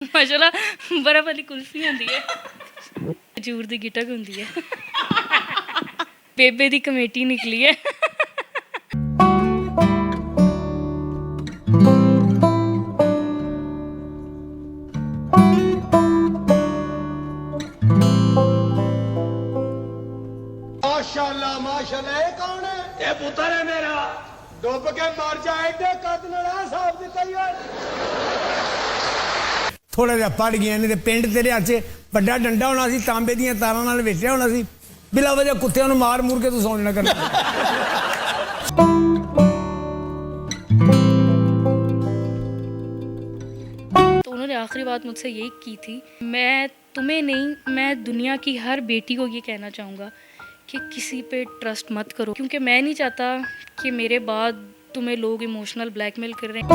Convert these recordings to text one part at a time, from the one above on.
माशाल्लाह बर्फ वाली कुल्फी होंदी है, खजूर दी गिटक होंदी है, बेबे दी कमेटी निकली है। माशाल्लाह माशाल्लाह ये कौन है? ये पुत्र है मेरा। डुब के मर जाए ते कद नड़ा साहब दिता ही है। थोड़ा जिहा पड़ गया नहीं तो पिंड तेरे हथ च बड़ा डंडा होना सी, तांबे दी तारां नाल वेटिया होना सी, बिला वजह कुत्तियां नूं मार मूर के तू सौण ना करना। तो उन्होंने आखिरी बात मुझसे यही की थी, मैं तुम्हें नहीं, मैं दुनिया की हर बेटी को ये कहना चाहूँगा कि किसी पे ट्रस्ट मत करो, क्योंकि मैं नहीं चाहता कि मेरे बाद तुम्हें लोग इमोशनल ब्लैकमेल कर रहे हैं।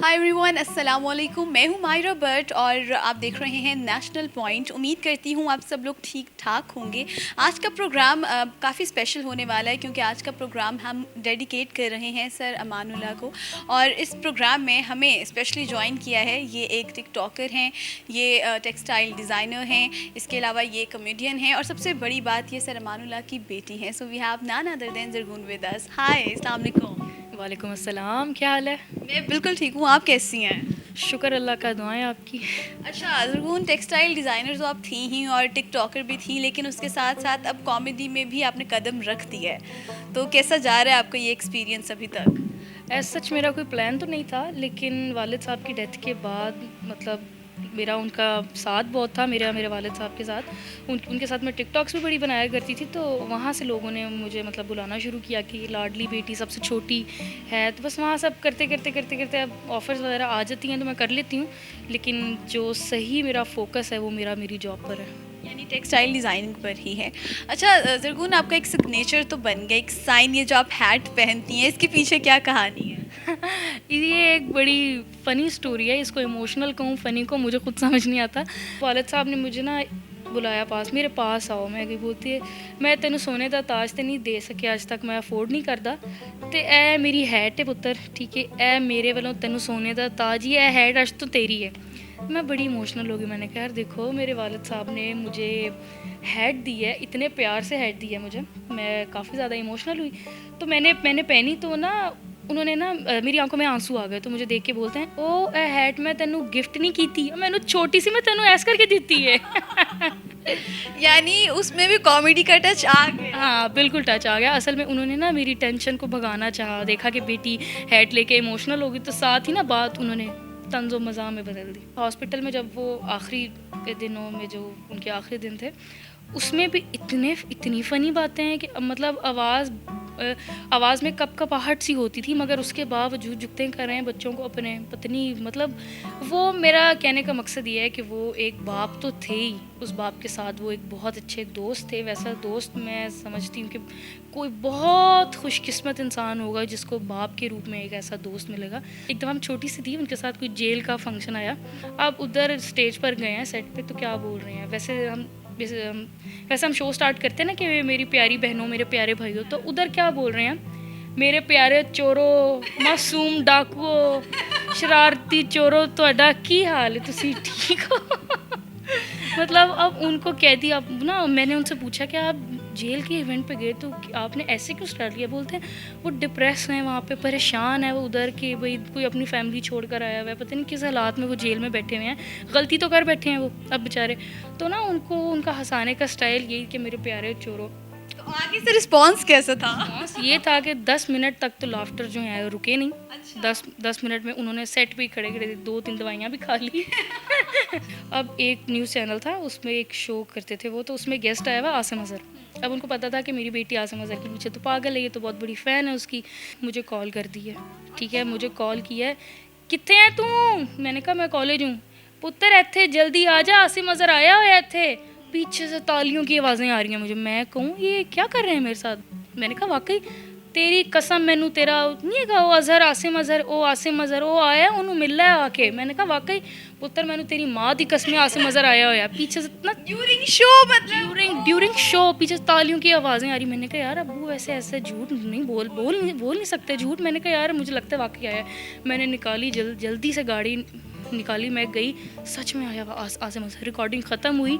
हाय एवरीवन, अस्सलाम वालेकुम। मैं हूँ मायरा भट्ट और आप देख रहे हैं नेशनल पॉइंट। उम्मीद करती हूँ आप सब लोग ठीक ठाक होंगे। आज का प्रोग्राम काफ़ी स्पेशल होने वाला है, क्योंकि आज का प्रोग्राम हम डेडिकेट कर रहे हैं सर अमानुल्लाह को। और इस प्रोग्राम में हमें स्पेशली ज्वाइन किया है, ये एक टिकटॉकर हैं, ये टेक्सटाइल डिज़ाइनर हैं, इसके अलावा ये कॉमेडियन हैं, और सबसे बड़ी बात ये सर अमानुल्लाह की बेटी हैं। So we have none other than Zarghoon with us. Hi, अस्सलाम वालेकुम। वालेकुम अस्सलाम, क्या हाल है? मैं बिल्कुल ठीक हूँ, आप कैसी हैं? शुक्र अल्लाह का, दुआएं आपकी। अच्छा ज़रगून, टेक्सटाइल डिज़ाइनर तो आप थी ही और टिकटॉकर भी थी, लेकिन उसके साथ साथ अब कॉमेडी में भी आपने कदम रख दिया है। तो कैसा जा रहा है आपका ये एक्सपीरियंस अभी तक? ऐसा सच मेरा कोई प्लान तो नहीं था, लेकिन वालिद साहब की डेथ के बाद मतलब मेरा उनका साथ बहुत था, मेरे वालिद साहब के साथ। उनके साथ मैं टिकटॉक्स भी बड़ी बनाया करती थी, तो वहाँ से लोगों ने मुझे मतलब बुलाना शुरू किया कि लाडली बेटी सबसे छोटी है। तो बस वहाँ सब करते करते अब ऑफ़र्स वगैरह आ जाती हैं तो मैं कर लेती हूँ, लेकिन जो सही मेरा फोकस है वो मेरी जॉब पर है, यानी टेक्सटाइल डिज़ाइनिंग पर ही है। अच्छा ज़रगून, आपका एक सिग्नेचर तो बन गया, एक साइन, ये जो आप हैट पहनती हैं, इसके पीछे क्या कहानी है? ये एक बड़ी फ़नी स्टोरी है। इसको इमोशनल कहूँ, फ़नी को, मुझे खुद समझ नहीं आता। वालिद साहब ने मुझे ना बुलाया पास, मेरे पास आओ। मैं गई, बोलती है मैं तेन सोने का ताज तो नहीं दे सके अज तक, मैं अफोर्ड नहीं करता, तो ए मेरी हैट है पुत्र, ठीक है, ए मेरे वालों तेन सोने का ताज ही, ए हैट अज तो तेरी है। मैं बड़ी इमोशनल हो गई। मैंने कहा यार देखो, मेरे वालिद साहब ने मुझे हैट दी है, इतने प्यार से हैट दी है मुझे, मैं काफ़ी ज़्यादा इमोशनल हुई। तो मैंने पहनी तो ना उन्होंने ना मेरी आंखों में आंसू आ गए, तो मुझे देख के बोलते हैं ओ ए हैट मैं तेनू गिफ्ट नहीं की थी, मैंने छोटी सी मैं तेनू ऐस करके दी है। यानी उसमें भी कॉमेडी का टच आ गया। हाँ बिल्कुल टच आ गया। असल में उन्होंने ना मेरी टेंशन को भगाना चाहा, देखा कि बेटी हैट लेके इमोशनल होगी, तो साथ ही ना बात उन्होंने तंज़ो मज़ाह में बदल दी। हॉस्पिटल में जब वो आखिरी दिनों में, जो उनके आखिरी दिन थे, उसमें भी इतनी फ़नी बातें हैं कि मतलब आवाज़ में कपकपाहट सी होती थी, मगर उसके बावजूद जुगतें कर रहे हैं बच्चों को अपने, पत्नी, मतलब वो मेरा कहने का मकसद ये है कि वो एक बाप तो थे ही, उस बाप के साथ वो एक बहुत अच्छे दोस्त थे। वैसा दोस्त मैं समझती हूँ कि कोई बहुत खुशकिस्मत इंसान होगा जिसको बाप के रूप में एक ऐसा दोस्त मिलेगा। एकदम हम छोटी सी थी, उनके साथ कोई जेल का फंक्शन आया, अब उधर स्टेज पर गए हैं सेट पे, तो क्या बोल रहे हैं, वैसे हम शो स्टार्ट करते हैं ना कि मेरी प्यारी बहनों, मेरे प्यारे भाइयों, तो उधर क्या बोल रहे हैं, मेरे प्यारे चोरों, मासूम डाकुओ, शरारती चोरों, ਤੁਹਾਡਾ की हाल है, तुसी ठीक हो? मतलब अब उनको कह दिया। अब ना मैंने उनसे पूछा कि आप जेल के इवेंट पे गए तो आपने ऐसे क्यों स्टार्ट किया? बोलते हैं वो डिप्रेस हैं, वहाँ पे परेशान है वो उधर के, भाई कोई अपनी फैमिली छोड़ कर आया हुआ है, पता नहीं किस हालात में वो जेल में बैठे हुए हैं, गलती तो कर बैठे हैं वो अब बेचारे। तो ना उनको उनका हंसाने का स्टाइल यही कि मेरे प्यारे चोरों। तो आगे से रिस्पॉन्स कैसा था? बस ये था कि 10 मिनट तक तो लाफ्टर जो है रुके नहीं। अच्छा। 10 मिनट में उन्होंने सेट पे खड़े 2-3 दवाइयाँ भी खा ली। अब एक न्यूज़ चैनल था, उसमें एक शो करते थे वो, तो उसमें गेस्ट आया हुआ आसिम अज़हर। अब उनको पता था कि मेरी बेटी आसिम अज़हर के पीछे तो पागल है, ये तो बहुत बड़ी फ़ैन है उसकी। मुझे कॉल कर दी है, ठीक है, मुझे कॉल किया है, कित्थे है तू? मैंने कहा मैं कॉलेज हूँ। पुत्र इत्थे जल्दी आ जा, आसिम अज़हर आया हुआ इत्थे। पीछे से तालियों की आवाज़ें आ रही हैं मुझे। मैं कहूँ ये क्या कर रहे हैं मेरे साथ? मैंने कहा वाकई तेरी कसम मैनू तेरा नहीं हैगा वो अजहर आसिम अजहर वो आया उन्होंने मिलना है आके। मैंने कहा वाकई पुत्र मैनू तेरी माँ दी कसम आसिम अजहर आया होया पीछे से इतना ड्यूरिंग शो मतलब ड्यूरिंग शो पीछे से तालियों की आवाज़ें आ रही। मैंने कहा यार अब्बू वैसे ऐसे झूठ नहीं बोल नहीं सकते झूठ। मैंने कहा यार मुझे लगता है वाकई आया। मैंने निकाली जल्दी से गाड़ी निकाली, मैं गई सच में आया आसिम अजहर। रिकॉर्डिंग ख़त्म हुई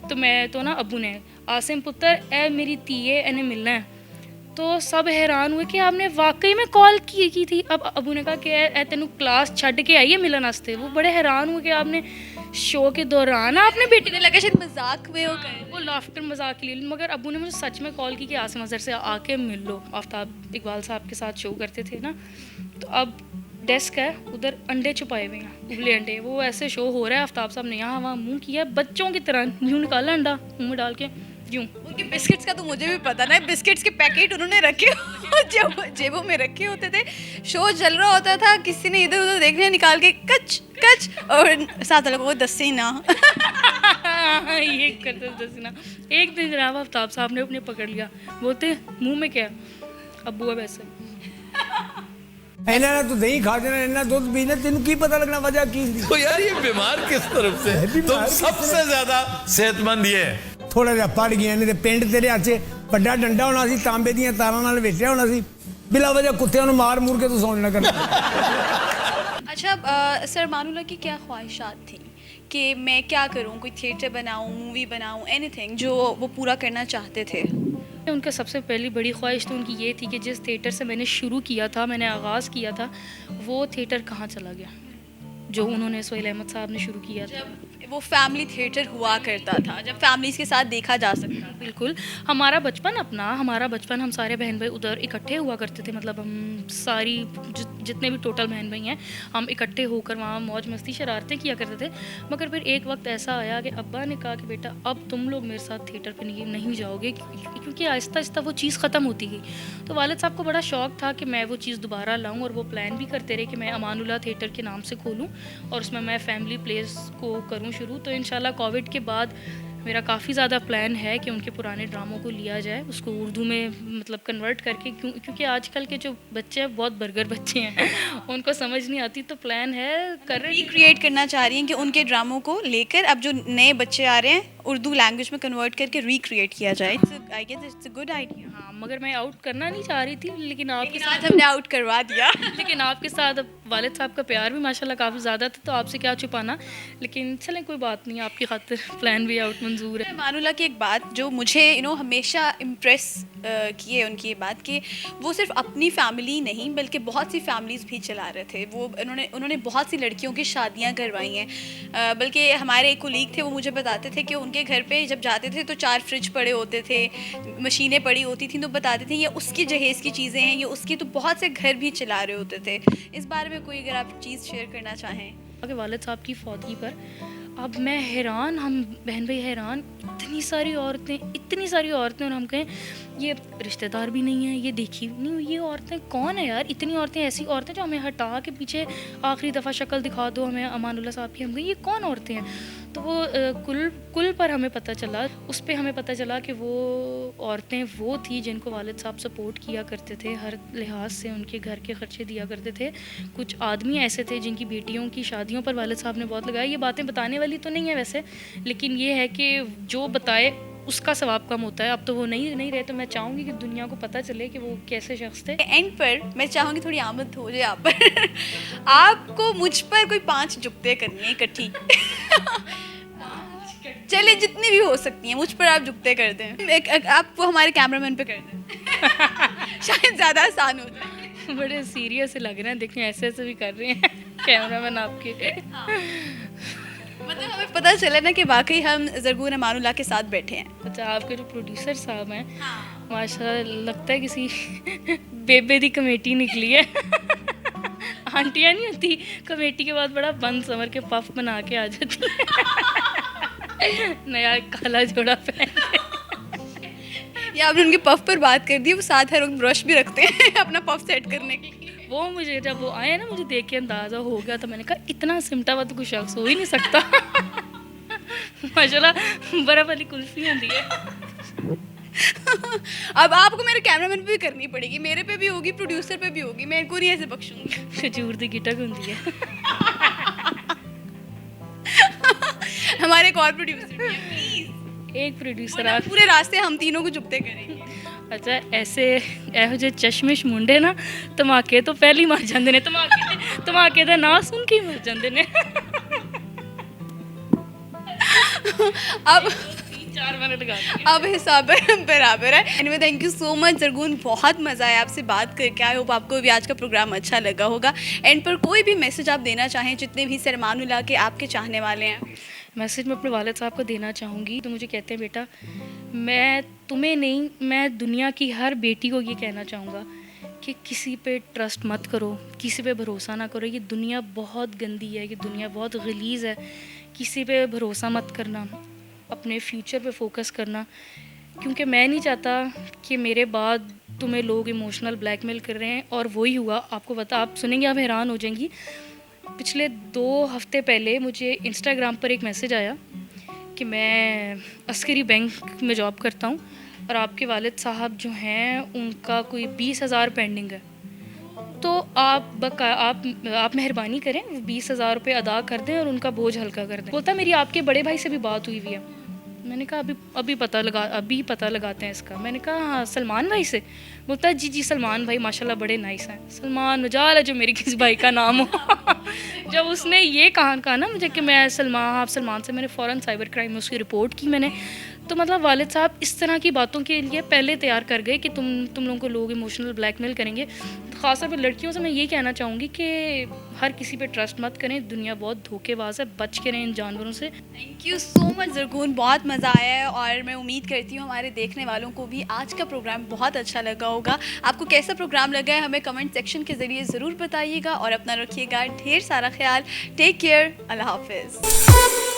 तो मैं तो ना अब्बू ने आसिम पुत्र ए मेरी तीए इन्हें मिलना है। तो सब हैरान हुए कि आपने वाकई में कॉल की थी। अब अबू ने कहा कि ए तेनू क्लास छड़ के आई है मिलन वास्ते। वो बड़े हैरान हुए कि आपने शो के दौरान आपने बेटी ने लगा शायद मजाक में हो गए, वो लाफ्टर मजाक के लिए, मगर अबू ने मुझे सच में कॉल की कि आसिम अजहर से आके मिल लो। आफ्ताब इकबाल साहब के साथ शो करते थे ना, तो अब डेस्क है उधर अंडे छुपाए हुए हैं, उबले अंडे। वो ऐसे शो हो रहा है, आफ्ताब साहब ने यहाँ वहाँ मुँह किया बच्चों की तरह, यूँ निकाला अंडा मुँह में डाल के यूँ। उनके बिस्किट्स का तो मुझे भी पता ना, बिस्किट्स के पैकेट उन्होंने रखे जेबों में रखे होते थे। शो चल रहा होता था, किसी ने इधर उधर देखने निकाल के कच कच, और साथ वालों को दस्सी ना ये करते दस्सी ना। एक दिन जनाब आफ्ताब साहब ने अपने पकड़ लिया, बोलते मुँह में क्या अब्बू अब ऐसे ਇਹਨਾਂ ਨੇ ਤੂੰ ਦਹੀਂ ਖਾ ਦੇਣਾ, ਇਹਨਾਂ ਦੁੱਧ ਪੀਣਾ, ਤੈਨੂੰ ਕੀ ਪਤਾ ਲੱਗਣਾ ਵਜ੍ਹਾ ਕੀ ਸੀ। तो यार ये बीमार किस तरफ से है? तुम सबसे ज्यादा सेहतमंद ये है। ਥੋੜਾ ਜਿਹਾ ਪੜ ਗਿਆ, ਨਹੀਂ ਤੇ ਪਿੰਡ ਤੇਰੇ ਹੱਥ 'ਚ ਵੱਡਾ ਡੰਡਾ ਹੋਣਾ ਸੀ, ਤਾਂਬੇ ਦੀਆਂ ਤਾਰਾਂ ਨਾਲ ਵੇਚਿਆ ਹੋਣਾ ਸੀ, ਬਿਲਾ ਵਜ੍ਹਾ ਕੁੱਤਿਆਂ ਨੂੰ ਮਾਰ ਮੂਰ ਕੇ ਤੂੰ ਸੌਣ ਨਾ ਕਰਨਾ। अच्छा सर मानुला की क्या ख्वाहिशात थी कि मैं क्या करूँ, कोई थिएटर बनाऊँ, मूवी बनाऊँ, एनीथिंग जो वो पूरा करना चाहते थे? उनका सबसे पहली बड़ी ख्वाहिश तो उनकी ये थी कि जिस थिएटर से मैंने शुरू किया था, मैंने आगाज़ किया था, वो थिएटर कहाँ चला गया जो उन्होंने सोहेल अहमद साहब ने शुरू किया था। जब वो फैमिली थिएटर हुआ करता था, जब फैमिलीज़ के साथ देखा जा सकता था। बिल्कुल, हमारा बचपन हम सारे बहन भाई उधर इकट्ठे हुआ करते थे। मतलब हम सारी जितने भी टोटल बहन भाई हैं, हम इकट्ठे होकर वहाँ मौज मस्ती शरारतें किया करते थे। मगर फिर एक वक्त ऐसा आया कि अब्बा ने कहा कि बेटा अब तुम लोग मेरे साथ थिएटर पर नहीं जाओगे, क्योंकि आहिस्ता आहिस्ता वो चीज़ ख़त्म होती गई। तो वालिद साहब को बड़ा शौक़ था कि मैं वो चीज़ दोबारा लाऊँ, और वो प्लान भी करते रहे कि मैं अमानुल्लाह थिएटर के नाम से खोलूँ और उसमें मैं फैमिली प्लेस को करूँ शुरू। तो इंशाल्लाह कोविड के बाद मेरा काफ़ी ज़्यादा प्लान है कि उनके पुराने ड्रामों को लिया जाए, उसको उर्दू में मतलब कन्वर्ट करके, क्योंकि आजकल के जो बच्चे हैं बहुत बर्गर बच्चे हैं उनको समझ नहीं आती। तो प्लान है कर रहे रिक्रिएट करना चाह रही हैं कि उनके ड्रामों को लेकर अब जो नए बच्चे आ रहे हैं उर्दू लैंग्वेज में कन्वर्ट करके रिक्रिएट किया जाए। I guess it's a good idea. हाँ, मगर मैं आउट करना नहीं चाह रही थी, लेकिन आपके आज हमने आउट करवा दिया। लेकिन आपके साथ अब वालिद साहब का प्यार भी माशाल्लाह काफ़ी ज़्यादा था, तो आपसे क्या छुपाना। लेकिन चलें कोई बात नहीं, आपकी खातिर प्लान भी आउट मंजूर है। मानुला की एक बात जो मुझे हमेशा इम्प्रेस की है उनकी ये बात कि वो सिर्फ अपनी फैमिली नहीं बल्कि बहुत सी फैमिलीज़ भी चला रहे थे। वो उन्होंने बहुत सी लड़कियों की शादियां करवाई हैं। बल्कि हमारे एक कोलीग थे, वो मुझे बताते थे कि उनके घर पे जब जाते थे तो 4 फ्रिज पड़े होते थे, मशीनें पड़ी होती थी, तो बताते थे ये उसकी जहेज़ की चीज़ें हैं, ये उसकी, तो बहुत से घर भी चला रहे होते थे। इस बारे में कोई अगर आप चीज़ शेयर करना चाहें। कि वालिद साहब की फौतगी पर अब मैं हैरान, हम बहन भाई हैरान, इतनी सारी औरतें, और हम कहें ये रिश्तेदार भी नहीं है, ये देखी नहीं हुई, ये औरतें कौन है यार, इतनी औरतें, ऐसी औरतें जो हमें हटा के पीछे आखिरी दफ़ा शक्ल दिखा दो हमें अमानुल्लाह साहब की। हम कहें ये कौन औरतें हैं। तो वो कुल पर हमें पता चला, उस पर हमें पता चला कि वो औरतें वो थी जिनको वालिद साहब सपोर्ट किया करते थे, हर लिहाज से उनके घर के खर्चे दिया करते थे। कुछ आदमी ऐसे थे जिनकी बेटियों की शादियों पर वालिद साहब ने बहुत लगाया। ये बातें बताने वाली तो नहीं है वैसे, लेकिन ये है कि जो बताए उसका सवाब कम होता है। अब तो वो नहीं रहे, तो मैं चाहूँगी कि दुनिया को पता चले कि वो कैसे शख्स थे। एंड पर मैं चाहूँगी थोड़ी आमद हो जाए आप पर आपको मुझ पर कोई 5 जुगते करनी है इकट्ठी चले जितनी भी हो सकती हैं, मुझ पर आप जुगते कर दें। आप वो हमारे कैमरामैन पे कर दें शायद ज़्यादा आसान हो जाए। बड़े सीरियस लग रहे हैं, देखिए ऐसे भी कर रहे हैं कैमरामैन आपके। मतलब हमें पता चला ना कि वाकई हम ज़रगून अमानुल्लाह के साथ बैठे हैं। अच्छा, आपके जो प्रोड्यूसर साहब हैं, माशाल्लाह लगता है किसी बेबे दी कमेटी निकली है। आंटियाँ नहीं होती कमेटी के बाद बड़ा बंद समर के पफ बना के आ जाती है नया काला जोड़ा पहन के। या आपने उनके पफ पर बात कर दी, वो साथ हर वक्त ब्रश भी रखते हैं अपना पफ सेट करने के लिए। वो मुझे जब वो आए ना, मुझे देख के अंदाज़ा हो गया था। मैंने कहा इतना सिमटा हुआ तो कोई शख्स हो ही नहीं सकता। माशाल्लाह बर्फ़ वाली कुल्फ़ी होती है। अब आपको मेरे कैमरामैन पे भी करनी पड़ेगी, मेरे पे भी होगी, प्रोड्यूसर पे भी होगी, मैं इनको नहीं ऐसे बख्शूंगी। खजूर दी गिटक होती है। हमारे एक और प्रोड्यूसर भी है, प्लीज। एक प्रोड्यूसर आ पूरे रास्ते हम तीनों को चुपते करेंगे। अच्छा ऐसे ਇਹੋ ਜਿਹੇ ਚਸ਼ਮਿਸ਼ ਮੁੰਡੇ ਨਾ ਧਮਾਕੇ ਤੋਂ ਪਹਿਲੀ ਮਰ ਜਾਂਦੇ ਨੇ, ਧਮਾਕੇ ਦਾ ਨਾਂ ਸੁਣ ਕੇ ਹੀ ਮਰ ਜਾਂਦੇ ਨੇ। अब 4 मिनट लगा दिए। अब हिसाब बराबर है। Anyway thank you so much Zarghoon, बहुत मज़ा आया आपसे बात करके। आई होप आपको भी आज का प्रोग्राम अच्छा लगा होगा। एंड पर कोई भी मैसेज आप देना चाहें जितने भी सरमानुल्लाह के आपके चाहने वाले हैं। मैसेज मैं अपने वालिद साहब को देना चाहूँगी। तो मुझे कहते हैं बेटा, मैं तुम्हें नहीं, मैं दुनिया की हर बेटी को ये कहना चाहूँगा कि किसी पे ट्रस्ट मत करो, किसी पे भरोसा ना करो। ये दुनिया बहुत गंदी है, ये दुनिया बहुत गलीज़ है। किसी पे भरोसा मत करना, अपने फ्यूचर पे फोकस करना, क्योंकि मैं नहीं चाहता कि मेरे बाद तुम्हें लोग इमोशनल ब्लैकमेल कर रहे हैं। और वही हुआ, आपको बता, आप सुनेंगे आप हैरान हो जाएंगी। पिछले 2 हफ्ते पहले मुझे इंस्टाग्राम पर एक मैसेज आया कि मैं अस्करी बैंक में जॉब करता हूँ और आपके वालिद साहब जो हैं उनका कोई 20,000 पेंडिंग है, तो आप मेहरबानी करें 20,000 रुपये अदा कर दें और उनका बोझ हल्का कर दें। बोलता मेरी आपके बड़े भाई से भी बात हुई है। मैंने कहा अभी पता लगाते हैं इसका। मैंने कहा हाँ, सलमान भाई से? बोलता जी सलमान भाई माशाल्लाह बड़े नाइस हैं। सलमान मजाल है जो मेरे किसी भाई का नाम हो। जब उसने ये कहा ना मुझे कि मैं आप सलमान से, मैंने फ़ौरन साइबर क्राइम में उसकी रिपोर्ट की मैंने। तो मतलब वालिद साहब इस तरह की बातों के लिए पहले तैयार कर गए कि तुम लोगों को लोग इमोशनल ब्लैकमेल करेंगे। तो ख़ासतौर पर लड़कियों से मैं ये कहना चाहूँगी कि हर किसी पे ट्रस्ट मत करें, दुनिया बहुत धोखेबाज है, बच के रहें इन जानवरों से। Thank you so much Zarghoon, बहुत मज़ा आया है और मैं उम्मीद करती हूँ हमारे देखने वालों को भी आज का प्रोग्राम बहुत अच्छा लगा होगा। आपको कैसा प्रोग्राम लगा है हमें कमेंट सेक्शन के ज़रिए ज़रूर बताइएगा और अपना रखिएगा ढेर सारा ख्याल। टेक केयर, अल्लाह हाफिज़।